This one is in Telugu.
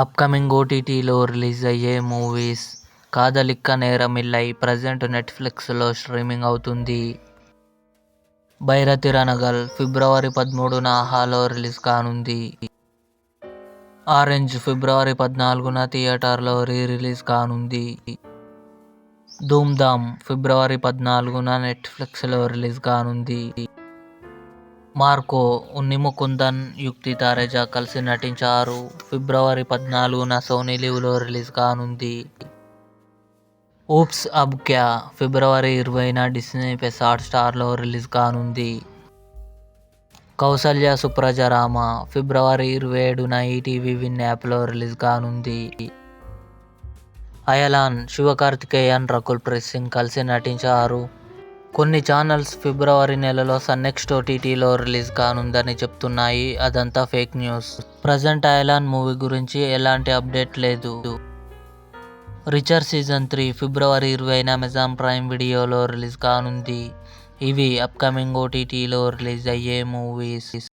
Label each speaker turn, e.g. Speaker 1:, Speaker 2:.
Speaker 1: అప్కమింగ్ ఓటీటీలో రిలీజ్ అయ్యే మూవీస్. కాదలిక్క నేరమిల్లై ప్రజెంట్ నెట్ఫ్లిక్స్లో స్ట్రీమింగ్ అవుతుంది. భైరతిరనగల్ ఫిబ్రవరి 13న ఆహాలో రిలీజ్ కానుంది. ఆరెంజ్ ఫిబ్రవరి 14న థియేటర్లో రిలీజ్ కానుంది. ధూమ్ధామ్ ఫిబ్రవరి 14న నెట్ఫ్లిక్స్లో రిలీజ్ కానుంది. మార్కో ఉన్ని ముకుందన్, యుక్తి తారేజా కలిసి నటించారు. ఫిబ్రవరి 14న సోనీ లివ్లో రిలీజ్ కానుంది. ఊప్స్ అబ్ క్యా ఫిబ్రవరి 20న డిస్నీ ప్లస్ హాట్స్టార్లో రిలీజ్ కానుంది. కౌసల్య సుప్రజ రామ ఫిబ్రవరి 27న ఈటీవీ విన్ యాప్లో రిలీజ్ కానుంది. అయలాన్ శివకార్తికేయన్, రకుల్ ప్రీత్ సింగ్ కలిసి నటించారు. కొన్ని ఛానల్స్ ఫిబ్రవరి నెలలో సన్నెక్స్ట్ ఓటీటీలో రిలీజ్ కానుందని చెప్తున్నాయి. అదంతా fake news. Present Ayalaan movie గురించి ఎలాంటి అప్డేట్ లేదు. రిచర్ సీజన్ 3 ఫిబ్రవరి 20న అమెజాన్ ప్రైమ్ వీడియోలో రిలీజ్ కానుంది. ఇవి అప్కమింగ్ ఓటీటీలో రిలీజ్ అయ్యే మూవీస్.